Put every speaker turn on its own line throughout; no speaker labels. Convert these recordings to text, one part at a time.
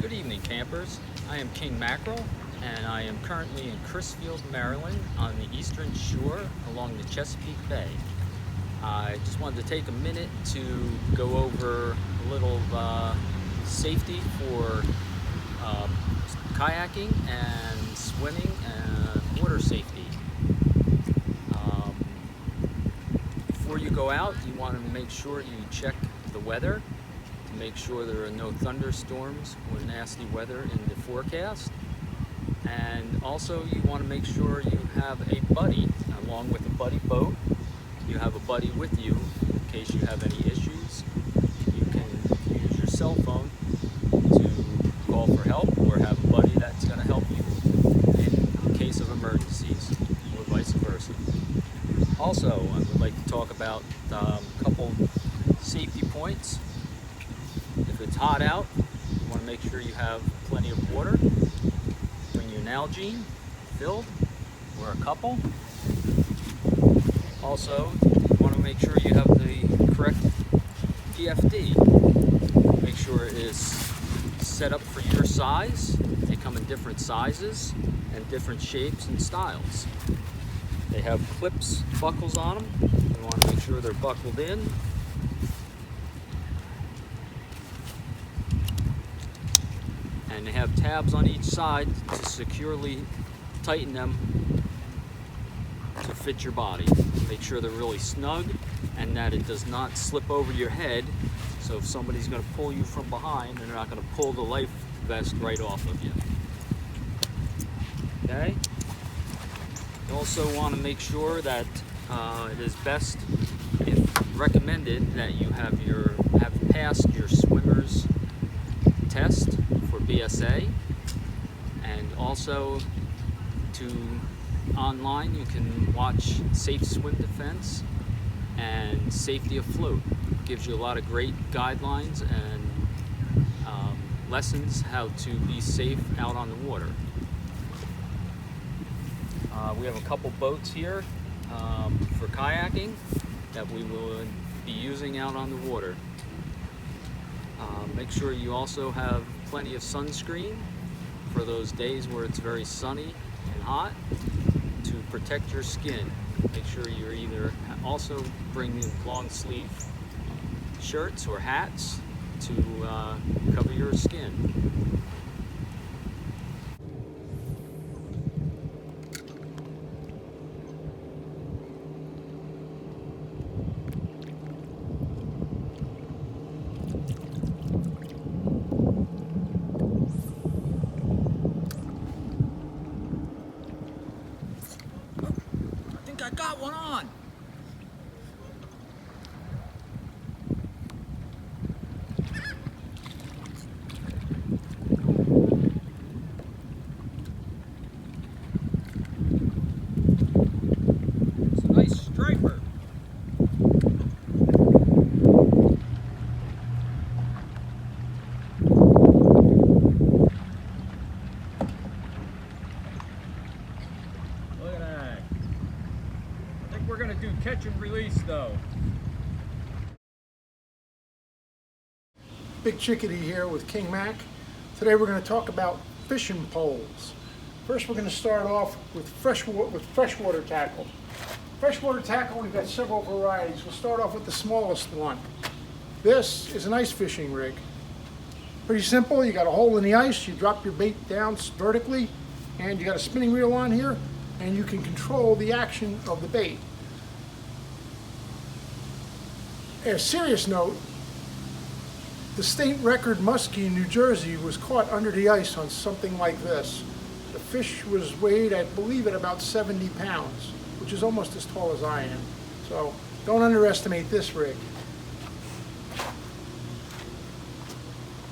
Good evening, campers. I am King Mackerel, and I am currently in Crisfield, Maryland, on the eastern shore along the Chesapeake Bay. I just wanted to take a minute to go over a little safety for kayaking and swimming and water safety. Before you go out, you want to make sure you check the weather to make sure there are no thunderstorms or nasty weather in the forecast. And also you want to make sure you have a buddy along with a buddy boat. You have a buddy with you in case you have any issues. You can use your cell phone to call for help or have a buddy that's going to help you in case of emergencies or vice versa. Also, I would like to talk about a couple safety points. If it's hot out, you want to make sure you have plenty of water. Bring your Nalgene filled or a couple. Also, you want to make sure you have the correct PFD. Make sure it is set up for your size. They come in different sizes and different shapes and styles. They have clips, buckles on them. You want to make sure they're buckled in. And they have tabs on each side to securely tighten them to fit your body. Make sure they're really snug and that it does not slip over your head. So if somebody's going to pull you from behind, they're not going to pull the life vest right off of you. Okay? You also want to make sure that it is best, if recommended, that you have passed your swimmer's test for BSA, and also online you can watch Safe Swim Defense and Safety Afloat. It gives you a lot of great guidelines and lessons how to be safe out on the water. We have a couple boats here for kayaking that we will be using out on the water. Make sure you also have plenty of sunscreen for those days where it's very sunny and hot to protect your skin. Make sure you're either also bring long sleeve shirts or hats to cover your skin. I got one on. It's a nice striper. Look at that. We're going to do catch and release though.
Big Chickadee here with King Mac. Today we're going to talk about fishing poles. First we're going to start off with freshwater tackle. Freshwater tackle, we've got several varieties. We'll start off with the smallest one. This is an ice fishing rig. Pretty simple. You got a hole in the ice, you drop your bait down vertically, and you got a spinning reel on here, and you can control the action of the bait. A serious note, the state record muskie in New Jersey was caught under the ice on something like this. The fish was weighed, I believe, at about 70 pounds, which is almost as tall as I am. So don't underestimate this rig.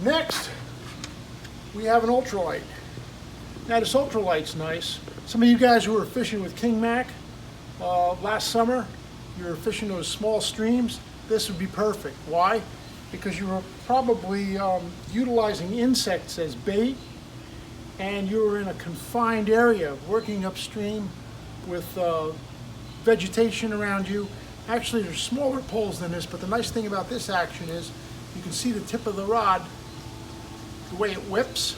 Next, we have an ultralight. Now this ultralight's nice. Some of you guys who were fishing with King Mac last summer, you were fishing those small streams, this would be perfect. Why? Because you were probably utilizing insects as bait, and you were in a confined area working upstream with vegetation around you. Actually, there's smaller poles than this, but the nice thing about this action is you can see the tip of the rod the way it whips.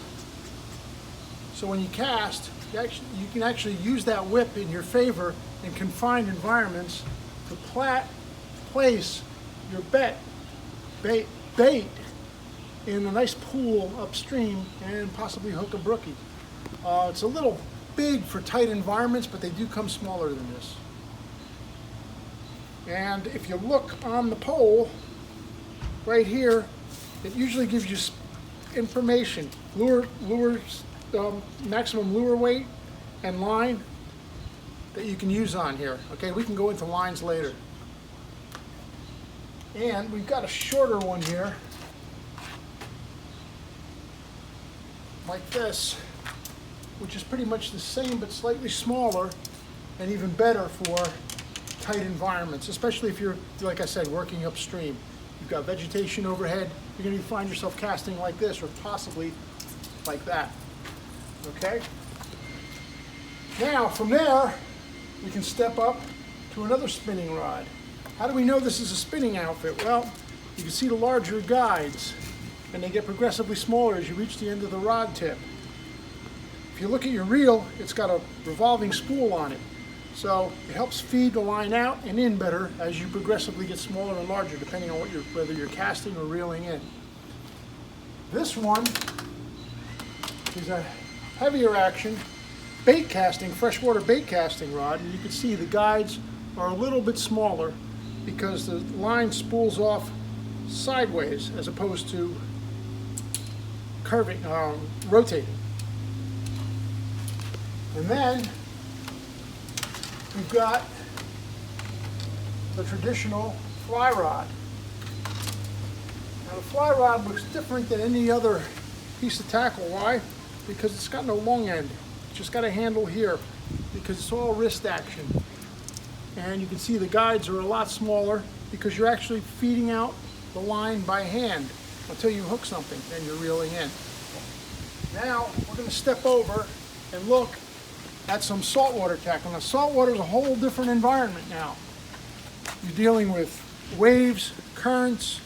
So when you cast, you can actually use that whip in your favor in confined environments to place your bait in a nice pool upstream and possibly hook a brookie. It's a little big for tight environments, but they do come smaller than this. And if you look on the pole right here, it usually gives you information, maximum lure weight and line that you can use on here. Okay, we can go into lines later. And we've got a shorter one here, like this, which is pretty much the same but slightly smaller and even better for tight environments, especially if you're, like I said, working upstream. You've got vegetation overhead, you're going to find yourself casting like this or possibly like that. Okay? Now, from there, we can step up to another spinning rod. How do we know this is a spinning outfit? Well, you can see the larger guides, and they get progressively smaller as you reach the end of the rod tip. If you look at your reel, it's got a revolving spool on it. So it helps feed the line out and in better as you progressively get smaller and larger, depending on whether you're casting or reeling in. This one is a heavier action bait casting, freshwater bait casting rod, and you can see the guides are a little bit smaller because the line spools off sideways as opposed to curving, rotating. And then we've got the traditional fly rod. Now the fly rod looks different than any other piece of tackle. Why? Because it's got no long end. It's just got a handle here because it's all wrist action. And you can see the guides are a lot smaller because you're actually feeding out the line by hand until you hook something and you're reeling in. Now we're going to step over and look at some saltwater tackle. Now saltwater is a whole different environment now. You're dealing with waves, currents,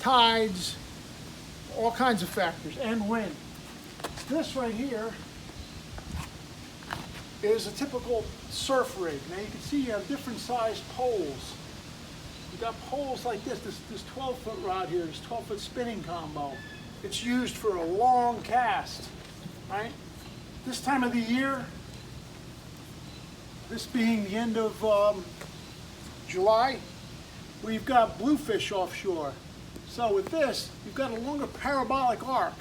tides, all kinds of factors, and wind. This right here is a typical surf rig. Now you can see you have different sized poles. You've got poles like this 12-foot rod here, this 12-foot spinning combo. It's used for a long cast, right? This time of the year, this being the end of July, we've got bluefish offshore. So with this, you've got a longer parabolic arc,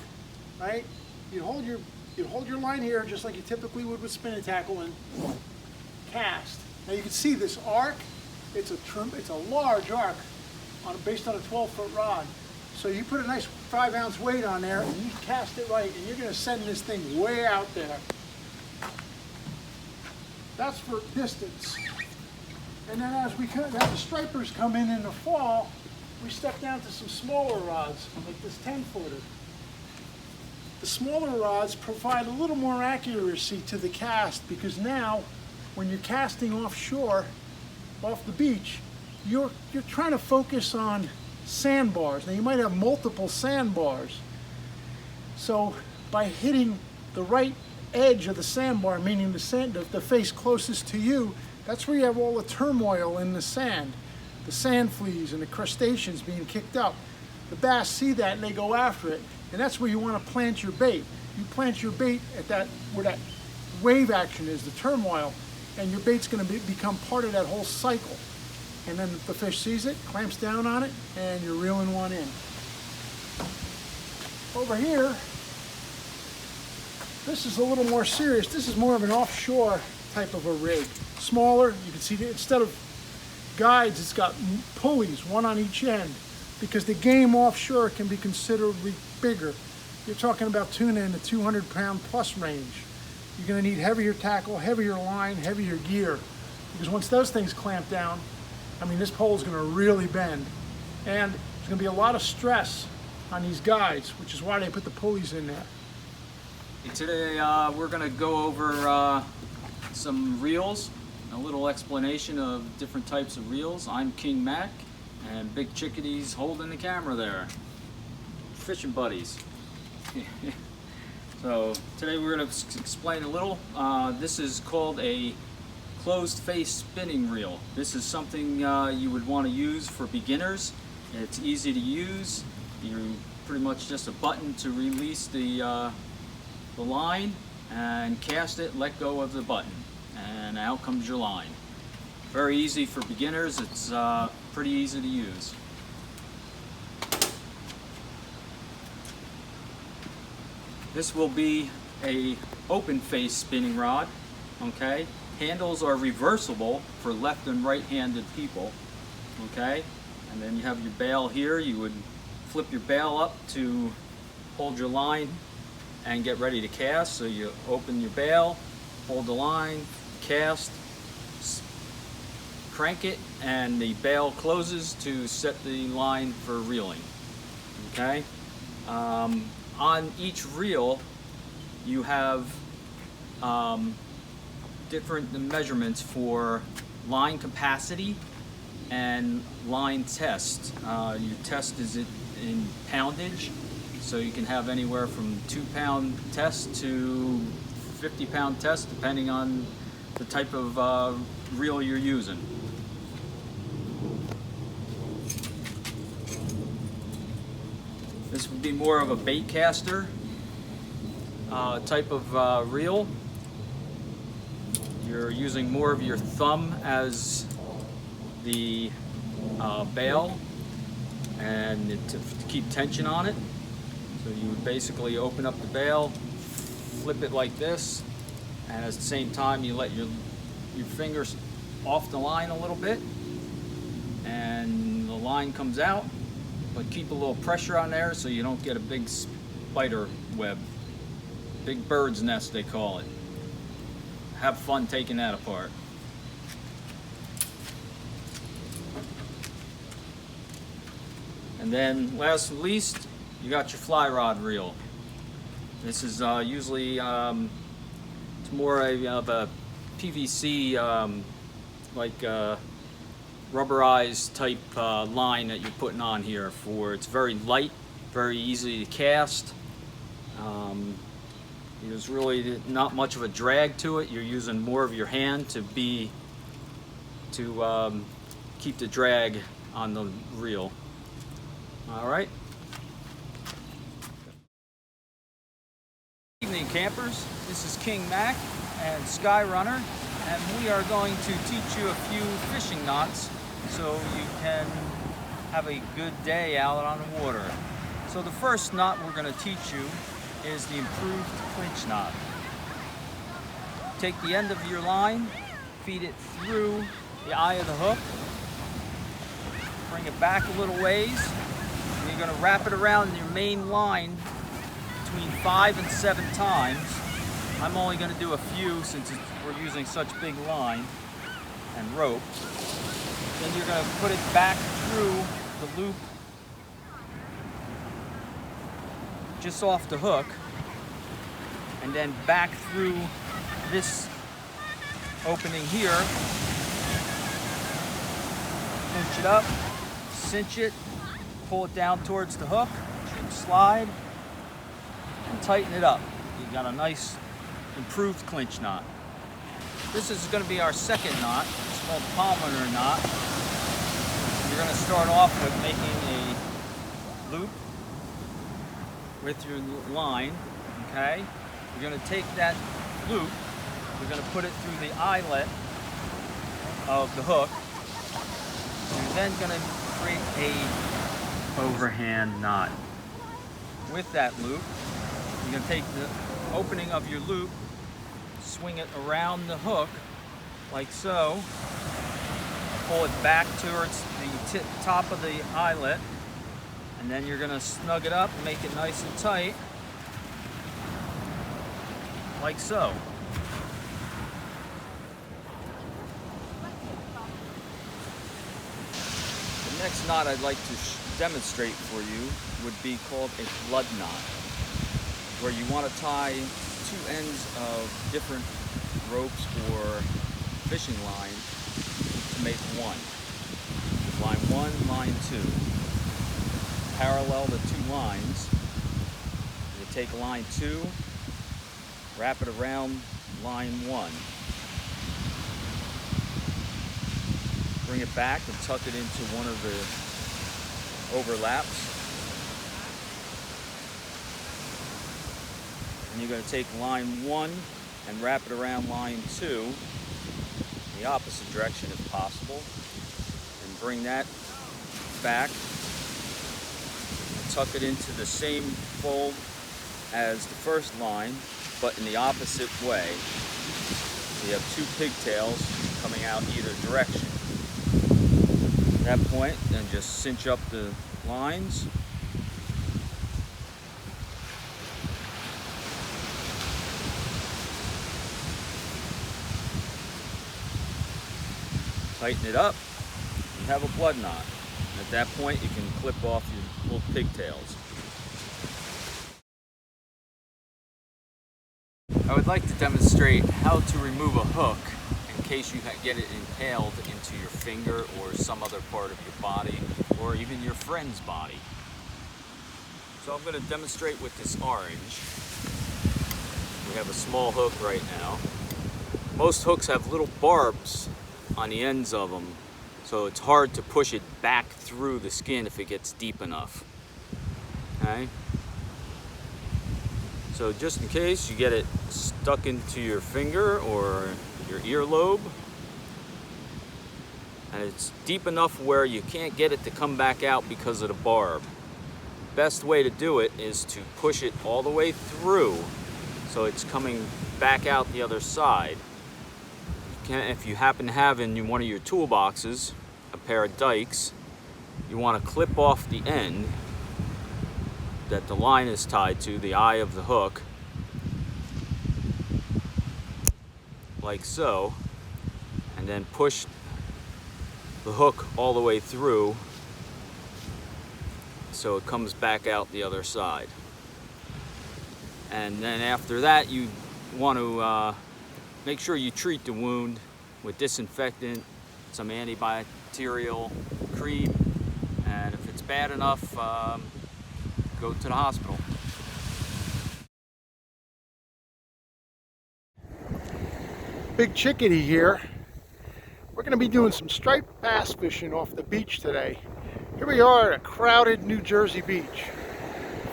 right? You'd hold your line here just like you typically would with spinning tackle and cast. Now you can see this arc. It's a large arc based on a 12-foot rod. So you put a nice 5-ounce weight on there and you cast it right, and you're going to send this thing way out there. That's for distance. And then as the stripers come in the fall, we step down to some smaller rods, like this 10-footer. The smaller rods provide a little more accuracy to the cast because now, when you're casting offshore, off the beach, you're trying to focus on sandbars. Now you might have multiple sandbars. So by hitting the right edge of the sandbar, meaning the face closest to you, that's where you have all the turmoil in the sand. The sand fleas and the crustaceans being kicked up. The bass see that and they go after it. And that's where you want to plant your bait. You plant your bait at where that wave action is, the turmoil, and your bait's going to become part of that whole cycle. And then the fish sees it, clamps down on it, and you're reeling one in. Over here, this is a little more serious. This is more of an offshore type of a rig. Smaller, you can see that instead of guides, it's got pulleys, one on each end, because the game offshore can be considerably bigger. You're talking about tuna in the 200-pound plus range. You're going to need heavier tackle, heavier line, heavier gear, because once those things clamp down, I mean, this pole is going to really bend. And there's going to be a lot of stress on these guides, which is why they put the pulleys in there.
Today we're going to go over some reels, a little explanation of different types of reels. I'm King Mac, and Big Chickadee's holding the camera there. fishing buddies. So today we're going to explain a little. This is called a closed face spinning reel. This is something you would want to use for beginners. It's easy to use. You pretty much just a button to release the line and cast it, let go of the button, and out comes your line. Very easy for beginners. It's pretty easy to use. This will be a open face spinning rod, okay? Handles are reversible for left and right-handed people, okay? And then you have your bail here. You would flip your bail up to hold your line and get ready to cast. So you open your bail, hold the line, cast, crank it, and the bail closes to set the line for reeling, okay? On each reel, you have different measurements for line capacity and line test. Your test is in poundage, so you can have anywhere from 2-pound test to 50-pound test, depending on the type of reel you're using. This would be more of a bait caster type of reel. You're using more of your thumb as the bail and to keep tension on it. So you would basically open up the bail, flip it like this, and at the same time you let your fingers off the line a little bit, and the line comes out. But keep a little pressure on there so you don't get a big spider web. Big bird's nest, they call it. Have fun taking that apart. And then last but least, you got your fly rod reel. This is usually, it's more of a PVC, rubberized type line that you're putting on here. It's very light, very easy to cast. There's really not much of a drag to it. You're using more of your hand to keep the drag on the reel. All right. Good evening, campers. This is King Mac and Skyrunner, and we are going to teach you a few fishing knots so you can have a good day out on the water. So the first knot we're going to teach you is the improved clinch knot. Take the end of your line, feed it through the eye of the hook, bring it back a little ways, and you're going to wrap it around your main line between 5 and 7 times. I'm only going to do a few since we're using such big line and rope. Then you're going to put it back through the loop just off the hook, and then back through this opening here. Pinch it up, cinch it, pull it down towards the hook, slide, and tighten it up. You got a nice improved clinch knot. This is going to be our second knot. It's called pomander knot. You're going to start off with making a loop with your line, okay? You're going to take that loop, you're going to put it through the eyelet of the hook. You're then going to create a overhand knot. With that loop, you're going to take the opening of your loop, swing it around the hook like so, pull it back towards the top of the eyelet, and then you're going to snug it up and make it nice and tight like so. The next knot I'd like to demonstrate for you would be called a flood knot, where you want to tie 2 ends of different ropes or fishing line to make one. Line 1, line 2. Parallel the 2 lines, take line 2, wrap it around line 1. Bring it back and tuck it into one of the overlaps. And you're going to take line 1 and wrap it around line 2, the opposite direction if possible, and bring that back and tuck it into the same fold as the first line, but in the opposite way. So you have 2 pigtails coming out either direction. At that point, then just cinch up the lines. Tighten it up, you have a blood knot. And at that point, you can clip off your little pigtails. I would like to demonstrate how to remove a hook in case you get it impaled into your finger or some other part of your body, or even your friend's body. So I'm going to demonstrate with this orange. We have a small hook right now. Most hooks have little barbs on the ends of them, so it's hard to push it back through the skin if it gets deep enough. Okay? So just in case you get it stuck into your finger or your earlobe, and it's deep enough where you can't get it to come back out because of the barb. Best way to do it is to push it all the way through so it's coming back out the other side. If you happen to have in one of your toolboxes a pair of dikes, you want to clip off the end that the line is tied to, the eye of the hook, like so, and then push the hook all the way through so it comes back out the other side. And then after that, you want to make sure you treat the wound with disinfectant, some antibacterial cream, and if it's bad enough, go to the hospital.
Big Chickadee here. We're going to be doing some striped bass fishing off the beach today. Here we are at a crowded New Jersey beach.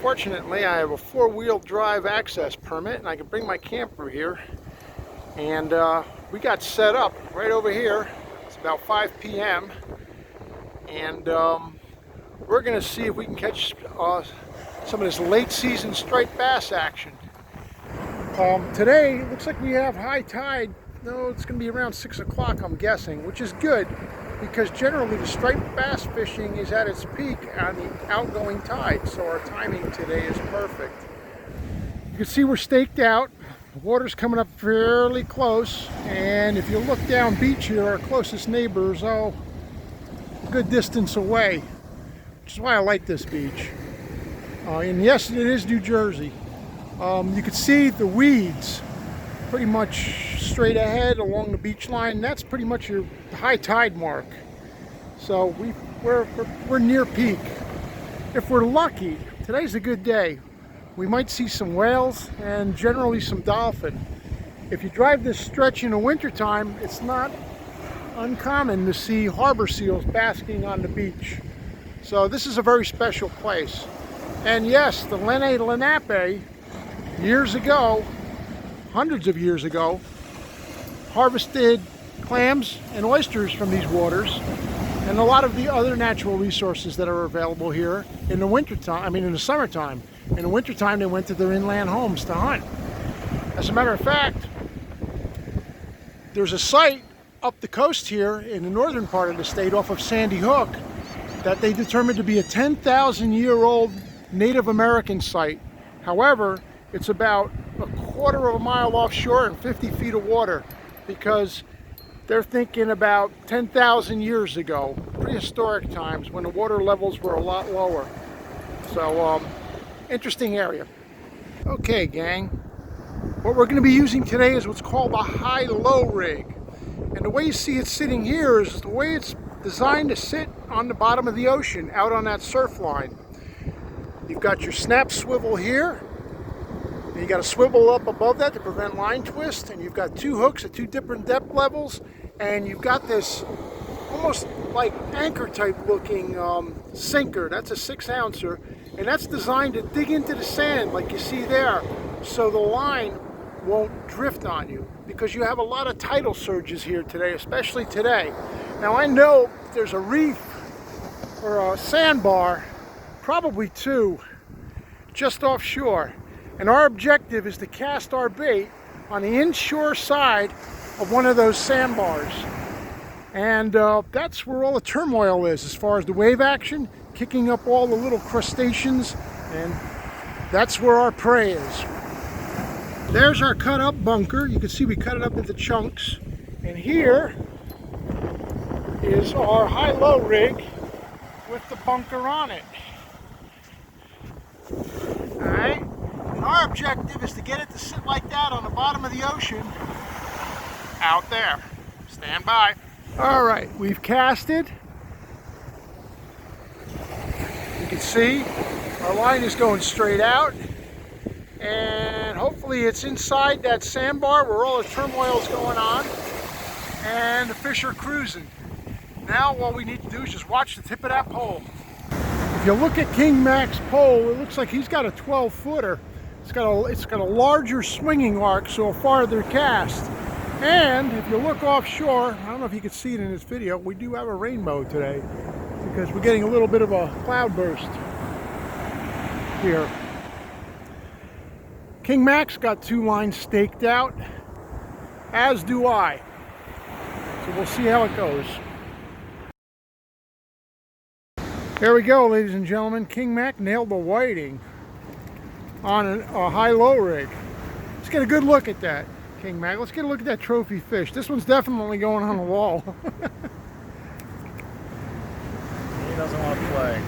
Fortunately, I have a 4-wheel drive access permit and I can bring my camper here. And we got set up right over here. It's about 5 p.m. And we're going to see if we can catch some of this late season striped bass action. Today, it looks like we have high tide. No, it's going to be around 6 o'clock, I'm guessing, which is good because generally the striped bass fishing is at its peak on the outgoing tide. So our timing today is perfect. You can see we're staked out. The water's coming up fairly close, and if you look down beach here, our closest neighbor is a good distance away, which is why I like this beach. And yes, it is New Jersey. You can see the weeds pretty much straight ahead along the beach line. That's pretty much your high tide mark. So we're near peak. If we're lucky, today's a good day. We might see some whales and generally some dolphin. If you drive this stretch in the wintertime, it's not uncommon to see harbor seals basking on the beach. So this is a very special place. And yes, the Lenni Lenape, years ago, hundreds of years ago, harvested clams and oysters from these waters and a lot of the other natural resources that are available here in the wintertime, in the summertime. In the wintertime, they went to their inland homes to hunt. As a matter of fact, there's a site up the coast here in the northern part of the state off of Sandy Hook that they determined to be a 10,000-year-old Native American site. However, it's about a quarter of a mile offshore and 50 feet of water because they're thinking about 10,000 years ago, prehistoric times when the water levels were a lot lower. So, interesting area. Okay, gang. What we're going to be using today is what's called a high-low rig. And the way you see it sitting here is the way it's designed to sit on the bottom of the ocean, out on that surf line. You've got your snap swivel here, You got a swivel up above that to prevent line twist, and you've got 2 hooks at 2 different depth levels, and you've got this almost like anchor type looking sinker. That's a 6-ouncer, and that's designed to dig into the sand like you see there, so the line won't drift on you, because you have a lot of tidal surges here today, especially today. Now I know there's a reef or a sandbar, probably 2, just offshore, and our objective is to cast our bait on the inshore side of one of those sandbars. And that's where all the turmoil is as far as the wave action, kicking up all the little crustaceans, and that's where our prey is. There's our cut up bunker. You can see we cut it up into chunks. And here is our high-low rig with the bunker on it. Alright, and our objective is to get it to sit like that on the bottom of the ocean out there. Stand by. Alright, we've casted. You can see our line is going straight out, and hopefully it's inside that sandbar where all the turmoil is going on, and the fish are cruising. Now all we need to do is just watch the tip of that pole. If you look at King Mac's pole, it looks like he's got a 12-footer. It's got a larger swinging arc, so a farther cast. And if you look offshore, I don't know if you can see it in this video, we do have a rainbow today because we're getting a little bit of a cloud burst here. King Mac's got 2 lines staked out, as do I. So we'll see how it goes. There we go, ladies and gentlemen. King Mac nailed the whiting on a high-low rig. Let's get a good look at that, King Mac. Let's get a look at that trophy fish. This one's definitely going on the wall.
He doesn't want to play.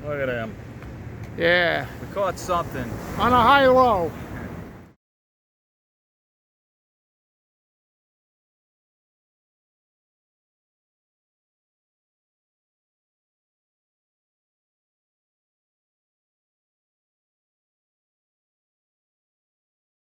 Look at him.
Yeah.
We caught something.
On a high-low.